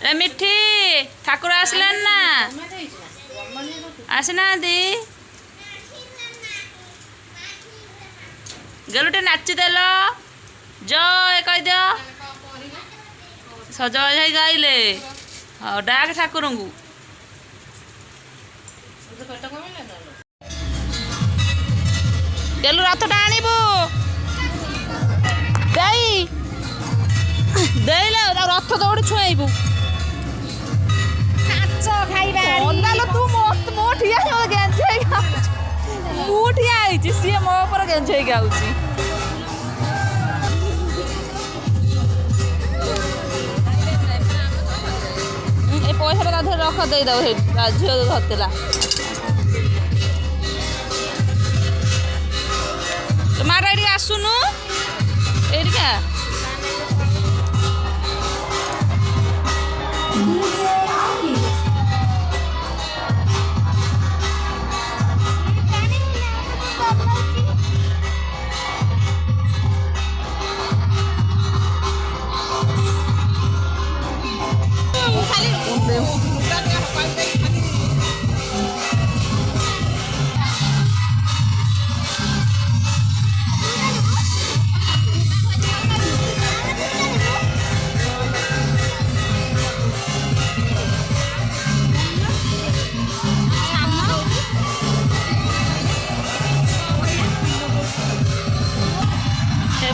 ए मिठी ठाकुर आसलान ना आसना दी गलुटे नाची देल जय कह दियो सजबाज है गाइले हाँ डाक ठाकुर को गलु रथ टाणबू रथ दौड़ी छुआबू तू मो ठिया गेंझे मु ठिया सी मो पर गेंझे गाँची पैसा ता रख दे झील धरला मार ये आसुनु एरिका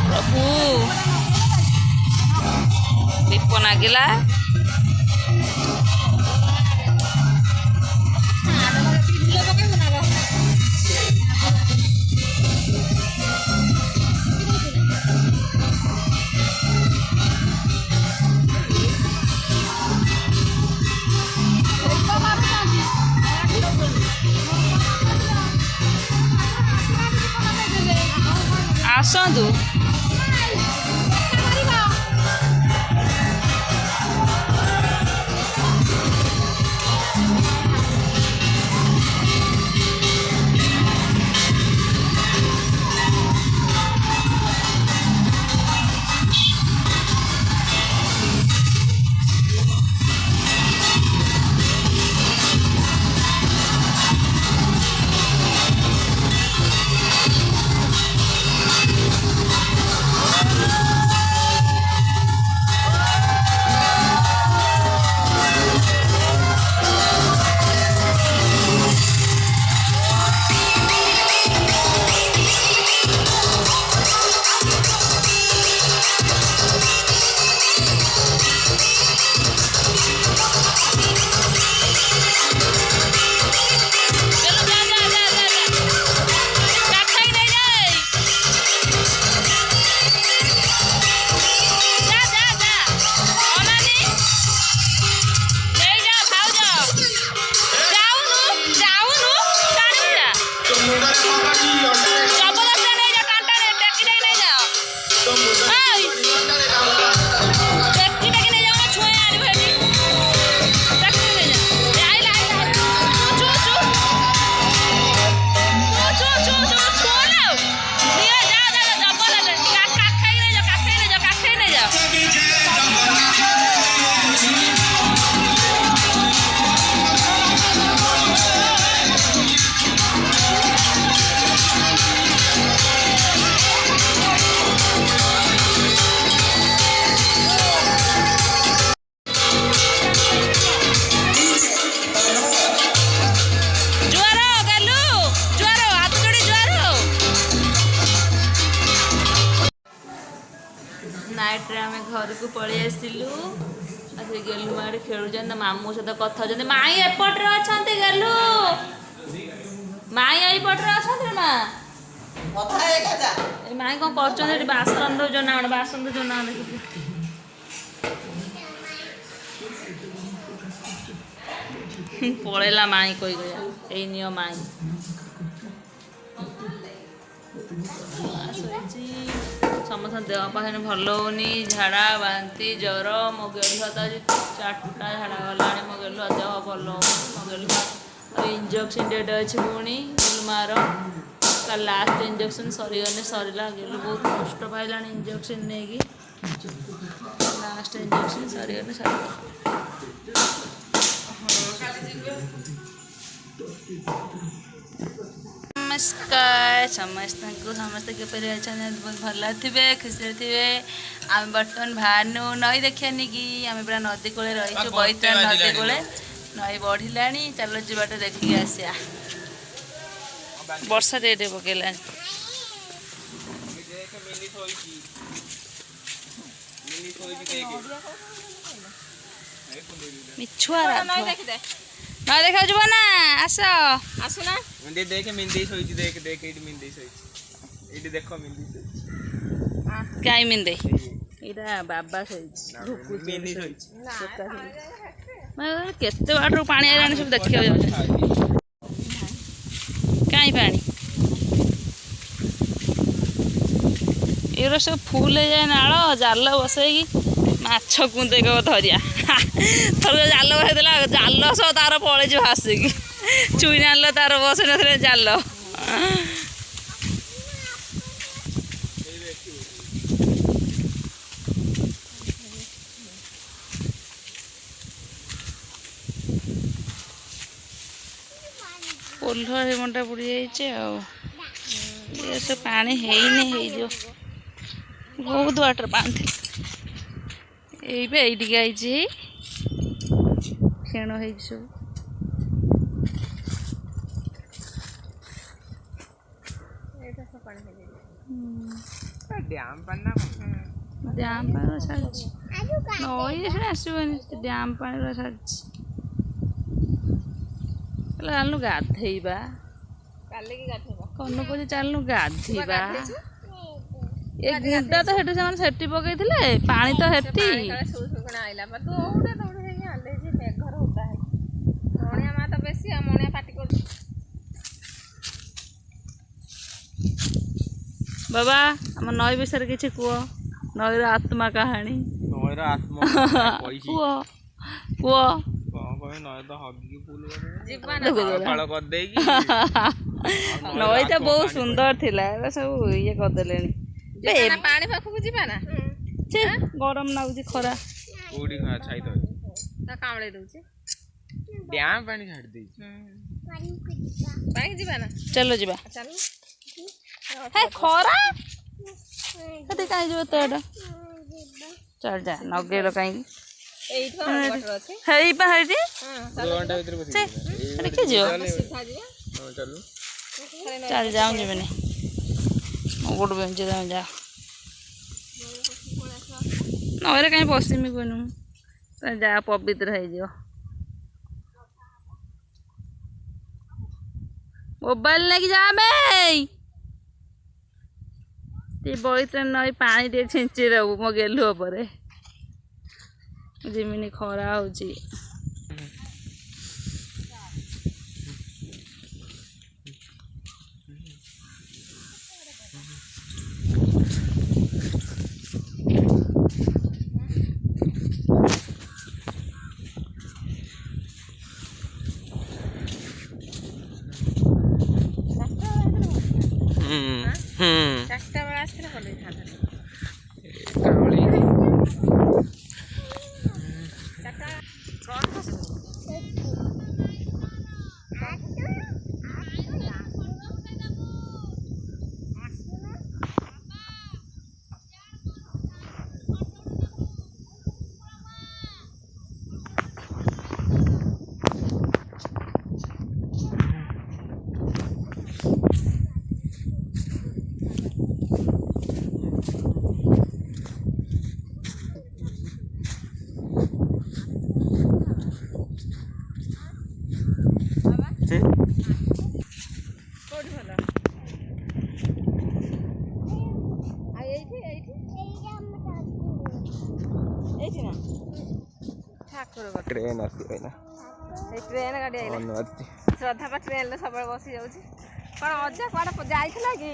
प्रभु दीप नागिला आसतु नाइट रे आम घर को पलि आसलु गेलु माड़े खेलुन मामू सहित कथा माई एपटे अच्छा गेलु माई एपटे अच्छा माँ माई कौन कर बासन दौन ना बासन दौन ना पलैला माई कही गया यही नियो माई समस्त देह पाखे भल होनी झाड़ा बांती ज्वर मो गेलुआ तो 4टा झाड़ा गला मो गेलुआ देह भल हो मो गेलुआ इंजेक्शन डेट अच्छी पुणी मार का लास्ट इंजेक्शन सरीगले सरला गेलु बहुत कष्ट पाइला इंजेक्शन नहीं लास्ट इंजेक्शन सरीगले सर नमस्कार समस्त को समस्त के बहुत भल थे खुशी थे आम बर्तमान बाहरनु नई देखा कि आम पूरा नदी कूल रही बैतराणी नदी कूल नई बढ़ला चलो जीवाट देखिए आसिया वर्षा टे पकड़ा मिछुआ ना देखा जुब ना आस आसुना देख मिंदी सोईची देख देख एडी मिंदी सोईची एडी देखो मिंदी सोईची काई मिंदे एटा बाबा सोईची मिंदी सोईची मैं केते बाटू पानी आइलानी सब देखियो जाउ काई पानी एरो सब फूल जाए नाल जाल बसई माछ कुंदे धरिया थर जाल बसैदेला जाल सह तार पड़े भासिकी चुई नाल तार बस न जाल पोल्ह हेमटा बुड़ी जाइए सब पानी है बहुत वाटर पानी ये आई खेण हो सब डैम पानी डैम पानी छाड़ी नई आसबनी डैम पानी छाड़ी चलनु गाधेबा कनु पचे चलनु गाधेबा ए गुंडा तो हेटु से सेठी पकईथिले पानी तो हेटी आइला पर दौड़े दौड़े आले जे मेघर होता है मोणिया मा तो बेसी आ मोणिया पाटी कर बाबा हम नई विषय किछि कुओ नईर आत्मा कहानी नईर आत्मा कुओ कुओ नई तो बहुत सुंदर थिला सब ये करदेले पानी पाखु जीवा ना गरम नाउची खरा कोडी खा छाई दो ता कामळे दउची डैम पानी छाड़ दे पानी जीवा ना चलो जीवा चल है खरा कते काई जो तोडा चल जा नगेलो काई एइठो वाटर अछि हेई पा हेटी हां 2 घंटा भीतर बसी अरे के जो सीधा जीवा हां चलो चल जाऊं जीवने गोड़ बेंच जा जा नईरे कहीं पश्चिमी कहनु तो जा पवित्र हो मोबाइल लेके जा बैतराणी नई पानी टे छिंची दबू मो गेलु पर जिमिनी खरा होची चारटा बेला आसले भल था ट्रेन आसी ना ट्रेन गाड़ी आइला श्रद्धा पा ट्रेन सब बसी जाऊँ कौन अजा कौन जाइला कि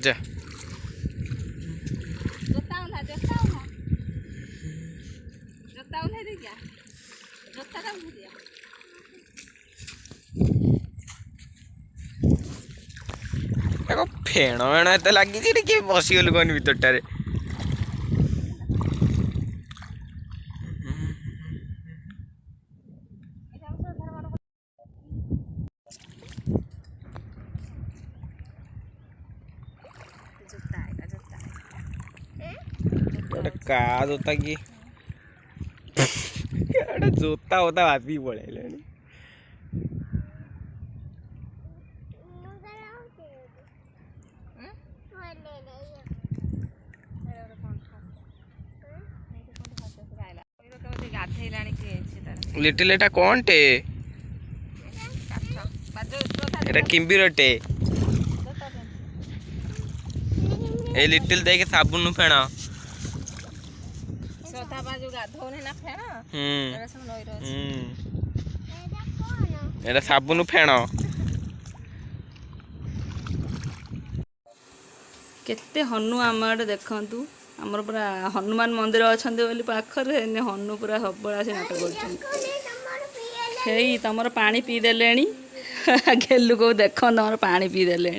जा जोता उला दे क्या जोता का भुजिया फेण वेण एत लगी कि बसीगलु कौन भीतरटारे का जोता कि जोता होता भाभी पड़े लिटिल एटा कौन टे एटा किम्बीरटे ए लिटिल देख साबुन फेण सोता बाजू गाधोने ना फेण एरा सब नई रह एटा साबुन फेण केते हनु आम आड़े देखु आमर पूरा हनुमान मंदिर अच्छा पाखरे हनु पूरा सबला से नाटक कर तमर पानी पीदेले गेलु को देख तमर पानी पीदेले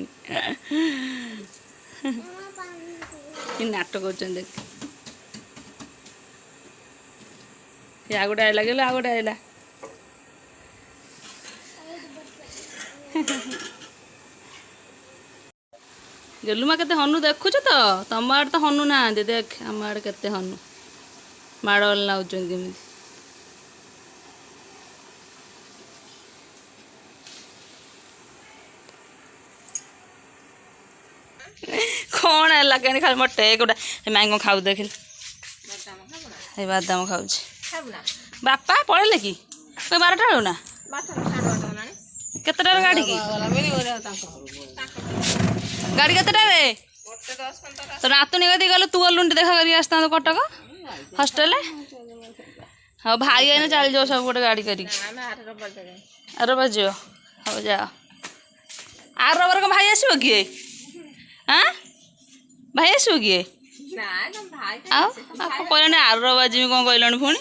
कि नाटक कर देख आ गोटे आइला गेलु आ गोटे आइला गेलु माँ केते हनु देखुच तो तम आड़े तो हनु ना देख आम आड़े केते हनु माड़ल नाउचन केमी कौन है कहनी खाली मोर टेक गोटा माई कौन खाऊ देख बादाम खाऊ बापा पढ़े कि कोई 12टा बेलू ना केतटा गाड़ी की गाड़ी केतटा तो नातुनी कदी गलु तू गलुंटी देखा करी आसता कटक हस्टेल हाँ भाई आने चल जाओ सब गोटे गाड़ी करी आर बज हाँ जाओ आर रबर को भाई आसो किए हाँ भाई आसो किए कहल आर बाजी कौन कहल पुणी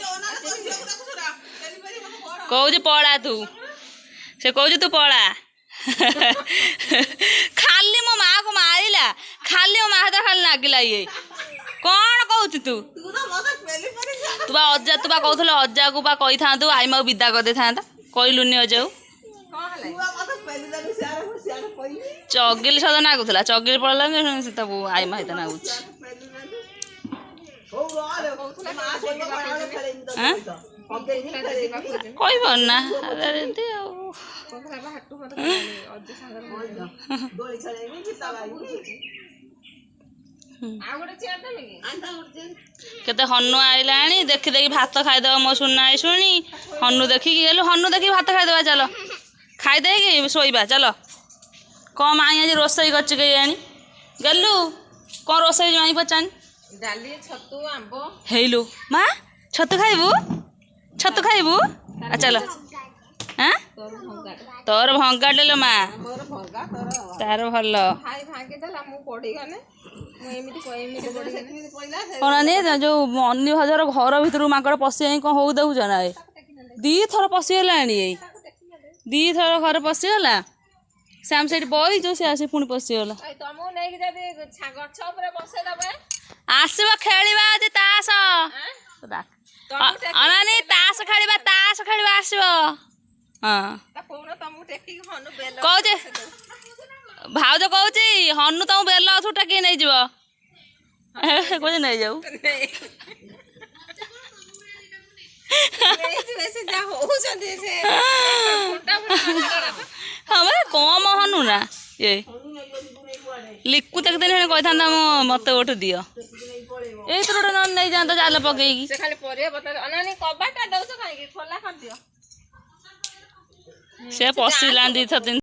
कौच पड़ा तू से कौच तू पड़ा खाली मो माँ को मारिला खाली मो माँ खाली नागिला ये कौन कहू तू बा अजा तू बा कहल अजा को बा कही था आई माँ विदा कर दे था कहलुनि अजा चगिल सदा नागुला चगिल पड़ा सीता आई माँ हिता नागुच कही पारना केते हनु आइला देखी देखी भात खाईदेव मो सुना शुणी हनु देखिकी गलु हनु देखी भात खाईदेवा चल खाईदे शोइबा चल कौन माई आज रोसई कर गलु कौन रोसई माई पचानी डाली छतु आंब हेलु माँ छतु खाइबू छतु खाइबू चल हाँ तोर भंगाटे लो माँ तार भल कौन जो अन्य हजार घर भर माकड़ पशि कौन हो देखुच ना दी थर पशिगला दी थर घर पशिगला श्याम से बई जो सी आसी पुणी पशिगला आसब खेलिबा आज तास अनानी तास खेलिबा आसब हाँ कौच भाउज कौच हनु तुम बेल अथु टेक नहीं जीव कौच नहीं जाऊ हाँ भाई कम हनु ना ये लिकु तक दिन कही था मत गोटे दियो ये तो गोटे नहीं जाता जाल पकईकी से पशिला दी 3